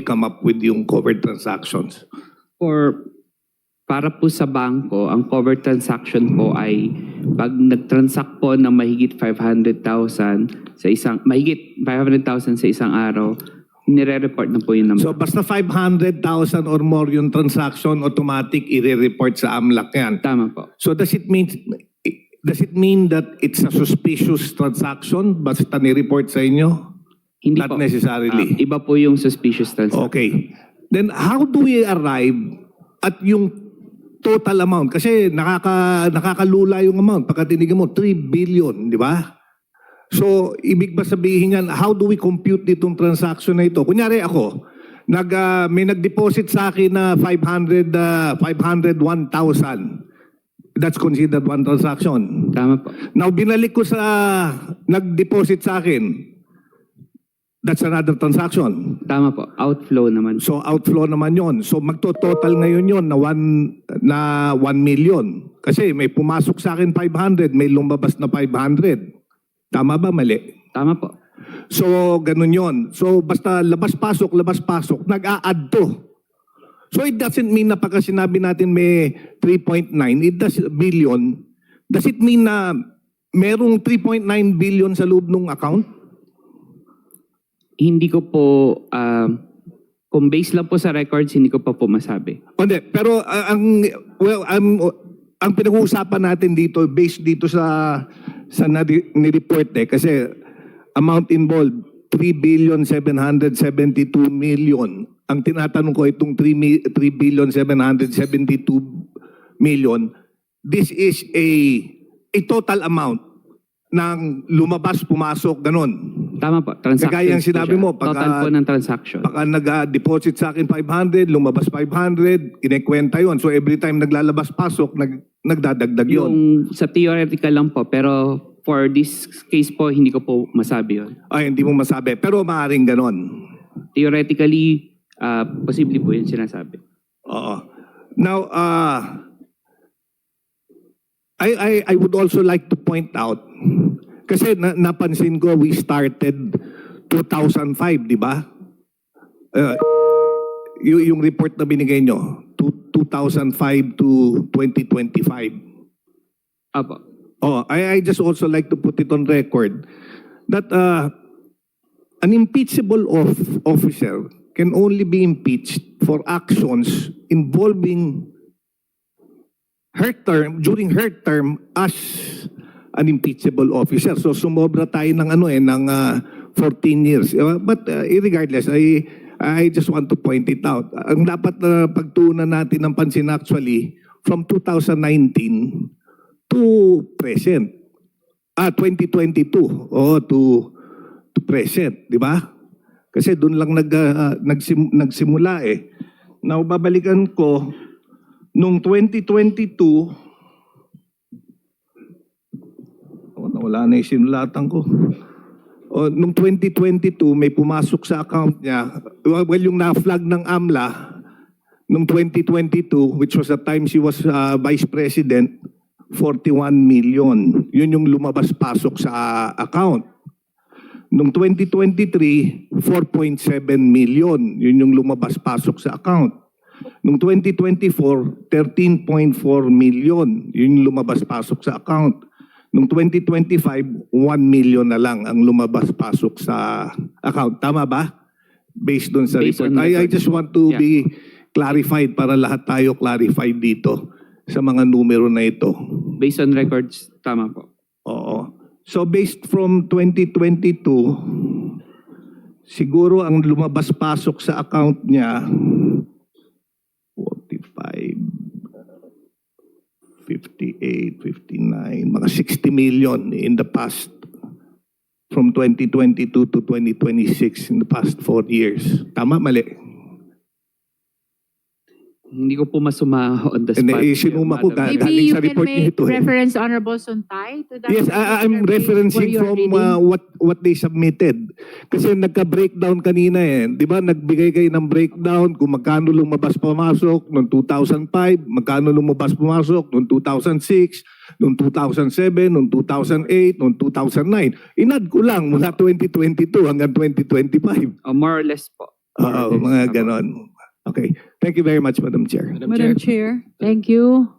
come up with yung covered transactions? Para po sa bangko, ang covered transaction po ay pag nag-transact po ng mahigit 500,000 sa isang araw, nire-report na po yung number. So basta 500,000 or more yung transaction, automatic i-report sa AMLAC yan. Tama po. So does it mean that it's a suspicious transaction basta ni-report sa inyo? Hindi Not po. necessarily. Iba po yung suspicious transaction. Okay. Then how do we arrive at yung total amount? Kasi nakakalula yung amount. Pagka tinignan mo, 3 billion, di ba? So, ibig ba sabihin yan, how do we compute ditong transaction na ito? Kunyari ako, may nag-deposit sa akin na 501,000. That's considered one transaction. Tama po. Now, binalik ko sa nag-deposit sa akin. That's another transaction. Tama po. Outflow naman. So, outflow naman yon. So, magto-total ngayon yon na 1 million. Kasi may pumasok sa akin 500, may lumabas na 500. Tama ba? Mali? Tama po. So, ganun yon. So, basta labas-pasok, nag-a-add to. So, it doesn't mean na pagka sinabi natin may 3.9 billion, does it mean na merong 3.9 billion sa loob ng account? Hindi ko po, kung base lang po sa records, hindi ko pa po masabi. Hindi, pero ang pinag-uusapan natin dito, based dito sa ni-report kasi amount involved, 3,772,000,000. Ang tinatanong ko itong 3,772,000,000, this is a total amount ng lumabas, pumasok, ganun. Tama po. Transactions Kagaya ang sinabi po siya. mo, Total po ng transaction. Baka nag-deposit sa akin 500, lumabas 500, kinekwenta yon. So every time naglalabas-pasok, nagdadagdag yon. Yung sa theoretical lang po, pero for this case po, hindi ko po masabi yun. Ay, hindi mo masabi. Pero maaaring ganon. Theoretically, posible po yun sinasabi. Oo. Now, I would also like to point out, kasi napansin ko, we started 2005, di ba? Yung report na binigay nyo, 2005 to 2025. Apo. Oh, I just also like to put it on record that an impeachable officer can only be impeached for actions involving during her term as an impeachable officer. So sumobra tayo ng 14 years. But regardless, I just want to point it out. Ang dapat na pagtuunan natin ng pansin actually from 2019 to present. 2022 to present, di ba? Kasi doon lang nagsimula eh. Now, babalikan ko, nung 2022, wala na yung sinulatan ko. Nung 2022, may pumasok sa account niya. Well, yung na-flag ng AMLA, nung 2022, which was the time she was Vice President, 41 million. Yun yung lumabas-pasok sa account. Nung 2023, 4.7 million. Yun yung lumabas-pasok sa account. Nung 2024, 13.4 million. Yun yung lumabas-pasok sa account. Nung 2025, 1 million na lang ang lumabas-pasok sa account. Tama ba? Based on sa report. I just want to be clarified para lahat tayo clarified dito sa mga numero na ito. Based on records, tama po. Oo. So based from 2022, siguro ang lumabas-pasok sa account niya, 45, 58, 59, mga 60 million in the past, from 2022 to 2026, in the past 4 years. Tama, mali? Hindi ko po masuma on the spot. Sinuma ko Madam. galing Maybe you sa can report make nito. reference, Honorable Suntay, to that. Yes, I'm referencing from what they submitted. Kasi nagka-breakdown kanina eh. Di ba, nagbigay kayo ng breakdown kung magkano lumabas pumasok noong 2005, magkano lumabas pumasok noong 2006, noong 2007, noong 2008, noong 2009. Inad ko lang mula 2022 hanggang 2025. More or less po. Oo, mga ganon. Okay. Thank you very much, Madam Chair. Madam Chair. Thank you.